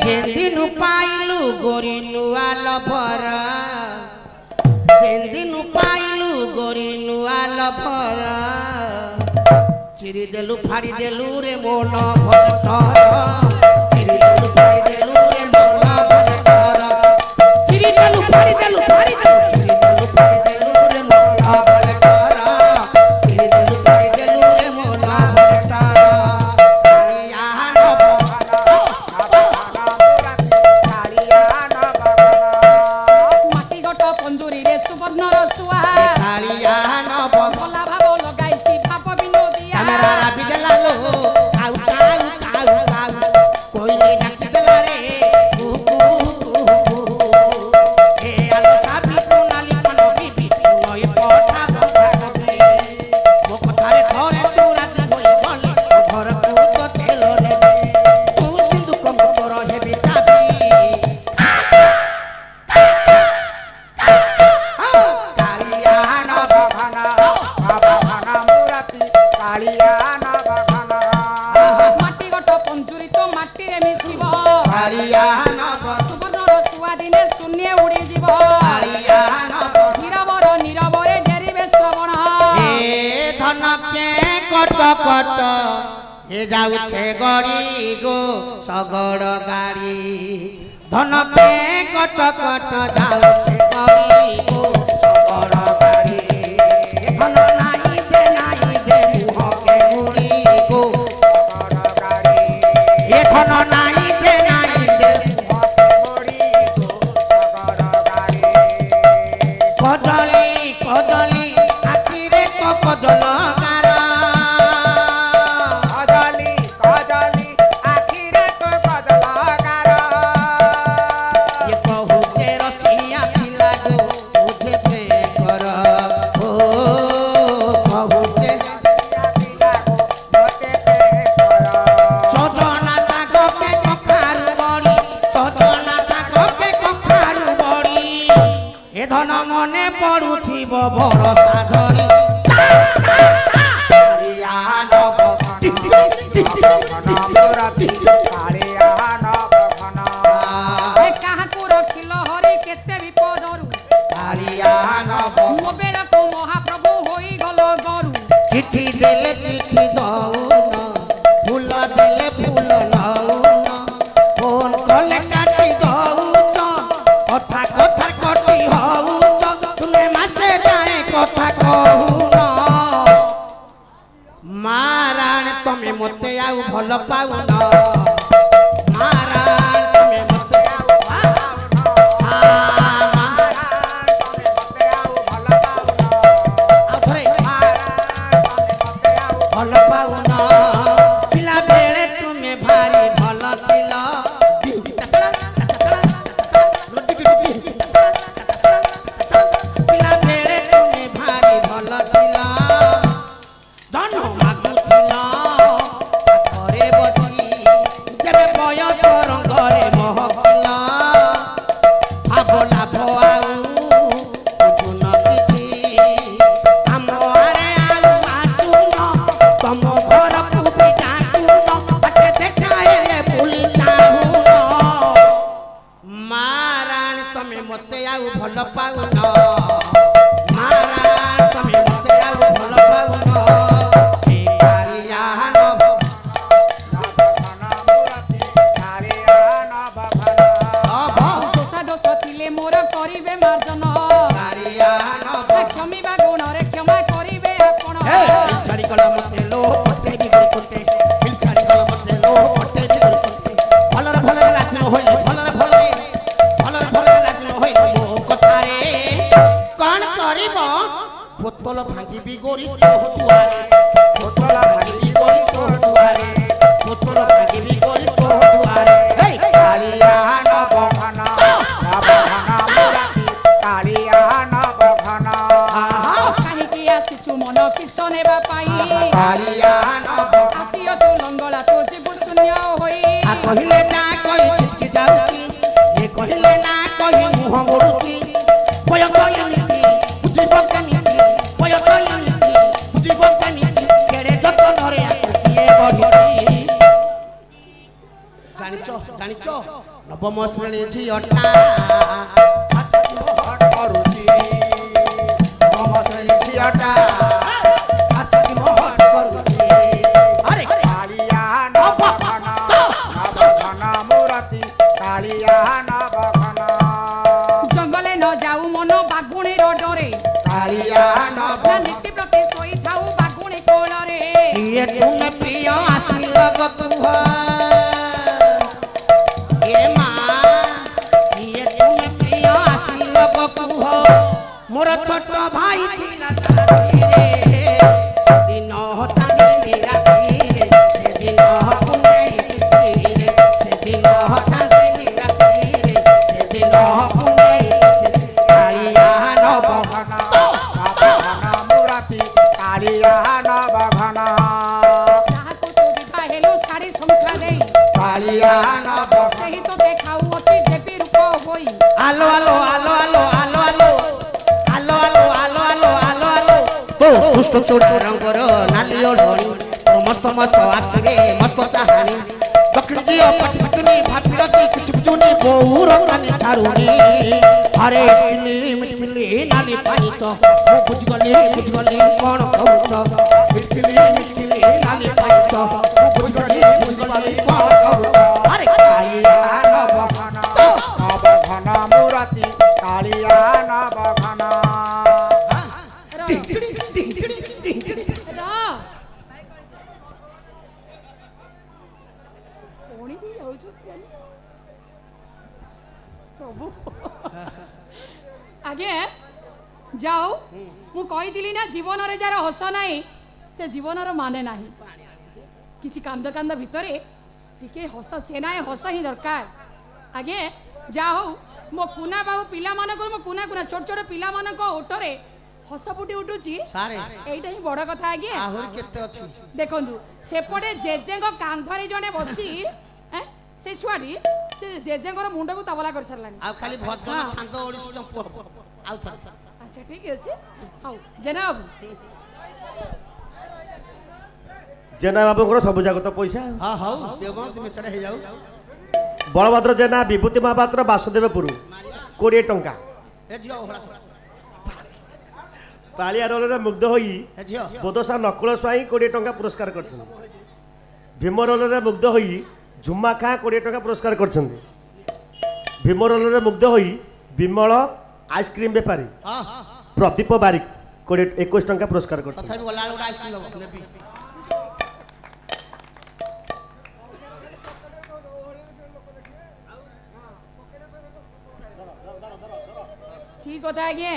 जेदिनु पाइलु गोरी नुआ लभर जेदिनु पाइलु गोरी नुआ लभर चिरी देलु फाड़ी देलु रे मोन भटर चिरी देलु फाड़ी देलु रे मोन भटर चिरी देलु फाड़ी देलु चिरी देलु फाड़ी देलु रे मोन भटर चिरी देलु फाड़ी देलु रे मोन भटर कालिया माटी गट पंजुरी रे सुवर्ण रसुआ कालिया भला भाव लगाइसी भाव विनोदिया हमरा बिगला लो काऊ काऊ काऊ काऊ कोई नहीं डाक देला रे ए आलो साबी कोनाली पनो बीबी नय पठा बसा करे मो कथारे घरे तू राजी होई गली घर को तो तेल रे तू सिंधु कम कर हेबी ताबी कालिया न बघना मुराती कालिया न बघना माटी गट पंजुरी तो माटी रे मिसिब कालिया न सुवर्ण रसुआ दिने शून्य उड़ी जीव कालिया न नीरवर नीरवरे डेरिबे श्रवण ए धन के कट कट ए जाउछे गड़ी गो सगड़ गाड़ी धन के कट कट जाउछे गड़ी गो सगड़ गाड़ी धन नाही दे मुह के मुड़ी गो सगड़ गाड़ी ए धन नाही दे मुह के मुड़ी गो सगड़ गाड़ी कदली कदली आखिरे तो कदल गार कदली कदली आखिरे तो कदल गार ये बहुते रसिया पिला गो मुझे पे कर ओ बहुते रसिया पिला गो मुझे पे कर सजना साग के कखारु बड़ी सजना साग के कखारु बड़ी ए धन मने पड़ुथिब भरोसा धरी कालिया न बघना मुराती कालिया न बघना ए काहाकू रखिल हरि केते विपदरु कालिया न बघना मोबेल को महाप्रभु होई गल गरु चिट्ठी देले चिट्ठी दौन फूल देले फूल नौन फोन कले काटी दौच कथा कथा कटी हौच तुमे मासे जाए कथा कहून माराण तमे मते आउ भल पाउन माराण तमे मते आउ माराण तमे मते आउ भल पाउन आ थरे भल पाउन पिला बेले तुमे भारी भल थिल पिला बेले तुमे भारी भल थिल धन मागुथिल घरे बसी जेबे बयस रंगरे महकिल भाव लाभ आउ बुझुन किछि आम आड़े आउ आसुन तम घर को भी डाकुन बाटे देखाएले भूली चाहुन माराण तमे मते आउ भल पाउन माराण तमे मते आउ भल पाउन ए कालिया न बघना मुराती कालिया न बघना दोषा दोष थिले मोर करिबे मार्जन कालिया न बघना क्षमिबा गुण रे क्षमा करिबे आपण छाड़ी कल मते लो पटे भी गरी कोते छाड़ी कल मते लो पटे भी गरी कोते भलर भलर लाजन होई भलर लाजन होई मो कथारे कोन करिब बोतल भांगी भी गोरी तो दुआरे बोतल भांगी भी गोरी तो दुआरे बोतल भांगी भी गोरी तो दुआरे हे कालिया न बघना मुराती कालिया न बघना काहिकी आसिछु मन किस नेबा पाई कालिया न बघना आसियो तू लंगला तो जीव शून्य होई आ कहिले ना कहि छिटकी जाउची ए कहिले ना कहि मुह मोड़ुची पय कयनी बुझिब केमिति पय कयनी बुझिब केमिति केड़े जतन ନବମ ଶ୍ରେଣୀ ଝିଅଟା ଛାତି ମହଟ କରୁଛି ନବମ ଶ୍ରେଣୀ ଝିଅଟା ଛାତି ମହଟ କରୁଛି ଆରେ କାଳିଆ ନବଘନ ନବଘନ ମୂରତି କାଳିଆ ନବଘନ ଜଙ୍ଗଲେ ନ ଯାଉ ମନ ବାଗୁଣୀର ଡରେ କାଳିଆ ନା ନବ ନୀତି ପ୍ରତି ଶୋଇଥାଉ ବାଗୁଣୀ କୋଳରେ କିଏ ତୁମେ ପ୍ରିୟ ଆସିଲ ଗକୁହ ଏ ମା କିଏ ତୁମେ ପ୍ରିୟ ଆସିଲ ଗକୁହ ମୋର ଛୋଟ ଭାଇ ଥିଲା ସାଥିରେ ସେଦିନ ଚାନ୍ଦିନୀ ରାତିରେ ସେଦିନ ପୁନେଇ ତିଥିରେ ସେଦିନ ଚାନ୍ଦିନୀ ରାତିରେ ସେଦିନ ପୁନେଇ ତିଥିରେ କାଳିଆ ନବଘନ ନବଘନ ମୂରତି କାଳିଆ ନବଘନ ଯାହାକୁ ତୁ ବିଭା ହେଲୁ ଶାଢ଼ୀ ଶଙ୍ଖା ଦେଇ କାଳିଆ ନବଘନ ସେହି ତ ଦେଖାଉଅଛି ଦେବୀ ରୂପ ହୋଇ ଆଲୋ ଆଲୋ ଆଲୋ ଆଲୋ ଆଲୋ ଆଲୋ ଆଲୋ ଆଲୋ ଆଲୋ ଆଲୋ ଆଲୋ ଆଲୋ ଓ ପୁଷ୍ଟ ଚୋଟ ରଙ୍ଗର ନାଲି ଓଢ଼ଣୀ ମସ୍ତ ମସ୍ତ ଆଖିରେ ମସ୍ତ ଚାହାଣୀ ଦକ୍ଷିଣ ଦିଅ ପଟି ପିଟୁନି ଭାବିରତି କିଛି ବୁଝୁନି ବୋଉର କାନି ଛାଡୁନି ଆରେ ମିଟକିଲି ନାଲି ପାଣି ତ ମୁଁ ବୁଝିଗଲି କଣ କହୁଛ ମିଟକିଲି ନାଲି ପାଣି ତ ମୁଁ ବୁଝିଗଲି କଣ କହୁଛ ଆରେ କାଳିଆ ନବଘନ ନବଘନ ମୂରତି କାଳିଆ ନବଘନ ପ୍ରଭୁ ଆଜ୍ଞା ଯାଉ ମୁଁ କହିଥିଲି ନା ଜୀବନରେ ଯାହାର ହସ ନାହିଁ ସେ ଜୀବନର ମାନେ ନାହିଁ କିଛି କାନ୍ଦ କାନ୍ଦ ଭିତରେ ଟିକେ ହସ ଚେନାଏ ହସ ହିଁ ଦରକାର ଆଜ୍ଞା ଯାହା ହଉ ମୋ କୁନା ବାବୁ ପିଲାମାନଙ୍କୁ ମୋ କୁନା ଛୋଟ ଛୋଟ ପିଲାମାନଙ୍କ ଓଟରେ ହସ ଫୁଟି ଉଠୁଛି ସାରେ ଏଇଟା ହିଁ ବଡ କଥା ଆଜ୍ଞା ଆହୁରି କେତେ ଅଛି ଦେଖନ୍ତୁ ସେପଟେ ଜେଜେଙ୍କ କାନ୍ଧରେ ଜଣେ ବସି ସେ ଛୁଆଟି ସେ ଜେଜେଙ୍କର ମୁଣ୍ଡକୁ ତବଲା କରି ସାରିଲାଣି ଆଉ ଖାଲି ଭଜନ ଛାନ୍ଦ ଓଡିଶୀ ଚମ୍ପୁ ହବ ଆଉ ଥରେ ଆଚ୍ଛା ଠିକ ଅଛି ହଉ ଜେନା ବାବୁ ଜେନା ବାବୁଙ୍କର ସବୁ ଯାକ ତ ପଇସା ହଁ ହଉ ଦେବ ତୁମେ ଚଢ଼ା ହେଇଯାଉ ବଳଭଦ୍ର ଜେନା ବିଭୂତି ମହାପାତ୍ର ବାସୁଦେବପୁର 20 ଟଙ୍କା ଏ ଝିଅ ଓହଳା ଶୁଣ। ପାଳିଆ ରୋଲରେ ମୁଗ୍ଧ ହୋଇ ଏ ଝିଅ ବୋଦସା ନକୁଳ ସ୍ୱାଇଁ 20 ଟଙ୍କା ପୁରସ୍କାର କରିଛନ୍ତି ଭୀମ ରୋଲରେ ମୁଗ୍ଧ ହୋଇ ଝୁମା ଖାଁ 20 ଟଙ୍କା ପୁରସ୍କାର କରିଛନ୍ତି ଭୀମ ରୋଲରେ ମୁଗ୍ଧ ହୋଇ ବିମଳ ଆଇସ୍କ୍ରିମ ବେପାରୀ ହଁ ପ୍ରଦୀପ ବାରିକ 21 ଟଙ୍କା ପୁରସ୍କାର କରିଛନ୍ତି ତଥାପି ଗଲାବେଳେ ଗୋଟେ ଆଇସ୍କ୍ରିମ୍ ଦବ ନେବି ଠିକ କଥା ଆଜ୍ଞା